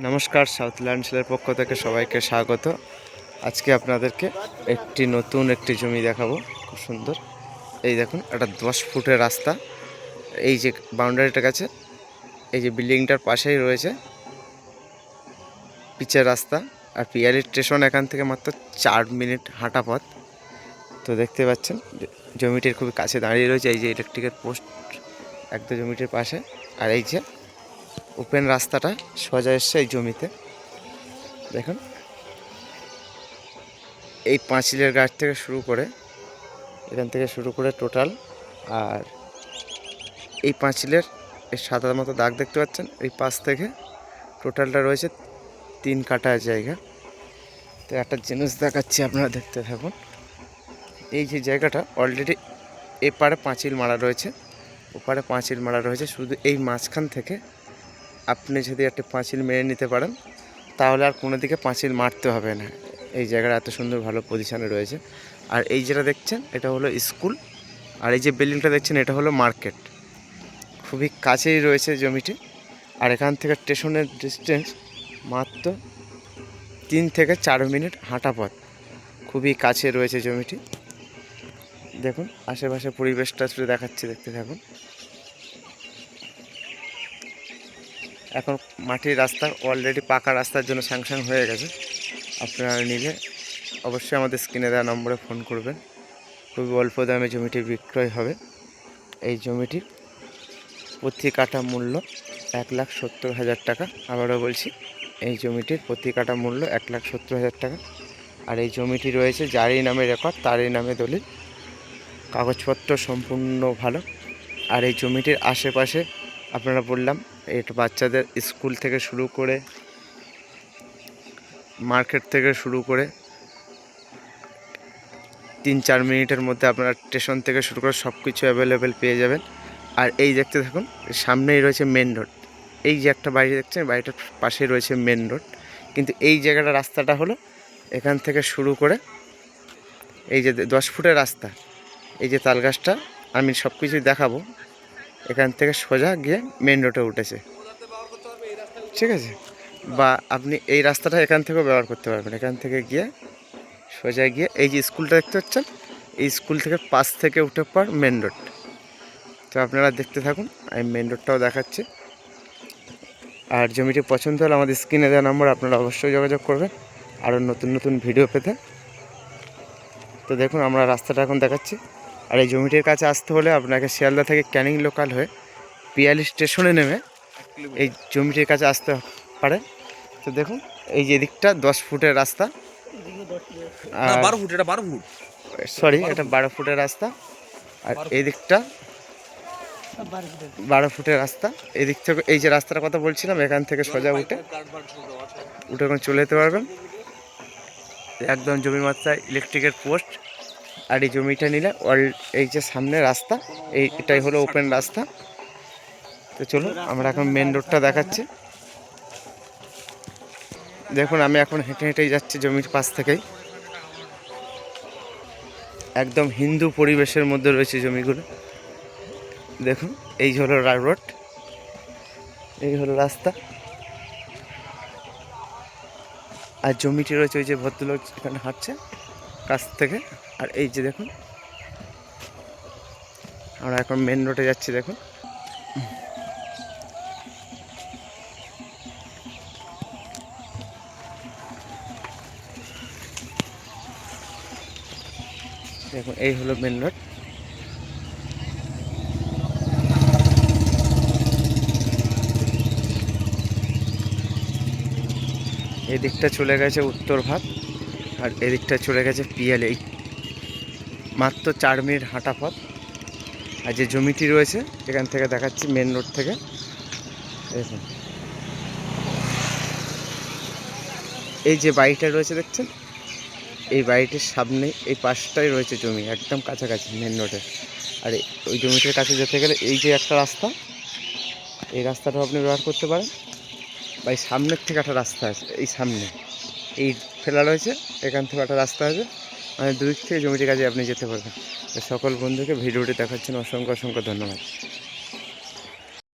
নমস্কার, সাউথ ল্যান্ডসেলের পক্ষ থেকে সবাইকে স্বাগত। আজকে আপনাদেরকে নতুন একটি জমি দেখাবো, খুব সুন্দর। এই দেখুন, একটা 10 ফুটের রাস্তা। এই যে বাউন্ডারিটার কাছে, এই যে বিল্ডিংটার পাশেই রয়েছে পিচের রাস্তা। আর পিয়ালি স্টেশন এখান থেকে মাত্র 4 মিনিট হাঁটা পথ। তো দেখতে পাচ্ছেন জমিটির খুবই কাছে দাঁড়িয়ে রয়েছে এই যে ইলেকট্রিকের পোস্ট একদম জমিটির পাশে। আর এই যে ওপেন রাস্তাটা সোজা এসছে এই জমিতে। দেখুন, এই পাঁচিলের গাছ থেকে শুরু করে, এখান থেকে শুরু করে টোটাল, আর এই পাঁচিলের এই সাদার মতো দাগ দেখতে পাচ্ছেন, এই পাশ থেকে টোটালটা রয়েছে 3 কাঠা জায়গা। তো একটা জিনিস দেখাচ্ছি, আপনারা দেখতে থাকুন। এই যে জায়গাটা অলরেডি এপারে পাঁচিল মারা রয়েছে, ওপারে পাঁচিল মারা রয়েছে। শুধু এই মাঝখান থেকে আপনি যদি একটা পাঁচিল মেরে নিতে পারেন, তাহলে আর কোনো দিকে পাঁচিল মারতে হবে না। এই জায়গাটা এত সুন্দর ভালো পজিশানে রয়েছে। আর এই যেটা দেখছেন, এটা হলো স্কুল। আর এই যে বিল্ডিংটা দেখছেন, এটা হলো মার্কেট। খুবই কাছেই রয়েছে জমিটি। আর এখান থেকে স্টেশনের ডিস্টেন্স মাত্র 3 থেকে 4 মিনিট হাঁটা পথ। খুবই কাছে রয়েছে জমিটি। দেখুন আশেপাশে পরিবেশটা শুধু দেখাচ্ছি, দেখতে থাকুন। এখন মাটির রাস্তা, অলরেডি পাকা রাস্তার জন্য স্যাংশন হয়ে গেছে। আপনারা নিলে অবশ্যই আমাদের স্ক্রিনে দেওয়া নম্বরে ফোন করবেন। খুবই অল্প দামে জমিটি বিক্রয় হবে। এই জমিটির প্রতি কাঠা মূল্য 1,70,000 টাকা। আবারও বলছি, এই জমিটির প্রতি কাঠা মূল্য 1,70,000 টাকা। আর এই জমিটি রয়েছে যারই নামে রেকর্ড, তারই নামে দলিল, কাগজপত্র সম্পূর্ণ ভালো। আর এই জমিটির আশেপাশে আপনারা বললাম, এটা বাচ্চাদের স্কুল থেকে শুরু করে, মার্কেট থেকে শুরু করে 3-4 মিনিটের মধ্যে আপনারা স্টেশন থেকে শুরু করে সব কিছু অ্যাভেলেবেল পেয়ে যাবেন। আর এই দেখতে থাকুন, সামনেই রয়েছে মেন রোড। এই যে একটা বাড়ি দেখছেন, বাড়িটার পাশে রয়েছে মেন রোড। কিন্তু এই জায়গাটা রাস্তাটা হলো এখান থেকে শুরু করে, এই যে 10 ফুটের রাস্তা, এই যে তালগাছটা, আমি সব কিছুই দেখাবো। এখান থেকে সোজা গিয়ে মেন রোডে উঠেছে, ঠিক আছে? বা আপনি এই রাস্তাটা এখান থেকেও ব্যবহার করতে পারবেন। এখান থেকে গিয়ে সোজা গিয়ে এই যে স্কুলটা দেখতে পাচ্ছেন, এই স্কুল থেকে পাশ থেকে উঠে পর মেন রোড। তো আপনারা দেখতে থাকুন, আমি মেন রোডটাও দেখাচ্ছি। আর জমিটি পছন্দ হলে আমাদের স্ক্রিনে দেওয়া নম্বর আপনারা অবশ্যই যোগাযোগ করবেন আরও নতুন নতুন ভিডিও পেতে। তো দেখুন, আমরা রাস্তাটা এখন দেখাচ্ছি। আর এই জমিটির কাছে আসতে হলে আপনাকে শিয়ালদা থেকে ক্যানিং লোকাল হয়ে পিয়ালি স্টেশনে নেমে এই জমিটির কাছে আসতে পারে। তো দেখুন, এই যে দিকটা 10 ফুটের রাস্তা, 12 ফুট, এটা 12 ফুট, সরি, এটা 12 ফুটের রাস্তা। আর এই দিকটা 12 ফুটের রাস্তা। এই দিক থেকে, এই যে রাস্তার কথা বলছিলাম, এখান থেকে সোজা উঠে এখন চলে যেতে পারবেন। একদম জমির মাত্রায় ইলেকট্রিকের পোস্ট। আর এই জমিটা নিলে এই যে সামনে রাস্তা, এটাই হলো ওপেন রাস্তা। তো চলুন, আমরা এখন মেন রোডটা দেখাচ্ছি। দেখুন, আমি এখন হেঁটে হেঁটেই যাচ্ছি জমির পাশ থেকেই। একদম হিন্দু পরিবেশের মধ্যে রয়েছে জমিগুলো। দেখুন, এই হলো রোড, এই হলো রাস্তা। আর জমিটি রয়েছে ওই যে ভদ্রলোক এখানে হাঁটছে কাছ থেকে। আর এই যে দেখুন, আমরা এখন মেন রোডে যাচ্ছি। দেখুন, দেখুন এই হলো মেন রোড। এই দিকটা চলে গেছে উত্তর ভাগ, আর এদিকটা চলে গেছে পিয়ালি। মাত্র 4 মিনিট হাঁটা পথ। আর যে জমিটি রয়েছে এখান থেকে দেখাচ্ছি মেন রোড থেকে। দেখুন, এই যে বাড়িটা রয়েছে দেখছেন, এই বাড়িটির সামনে এই পাশটাই রয়েছে জমি, একদম কাছাকাছি মেন রোডে। আর ওই জমিটির কাছে যেতে গেলে এই যে একটা রাস্তা, এই রাস্তাটাও আপনি ব্যবহার করতে পারেন। বা এই সামনের থেকে একটা রাস্তা আছে, এই সামনে এই ফেলা রয়েছে, এখান থেকে একটা রাস্তা আছে, মানে দুদিক থেকে জমিটির কাছে আপনি যেতে পারবেন। সকল বন্ধুকে ভিডিওটি দেখার জন্য অসংখ্য অসংখ্য ধন্যবাদ।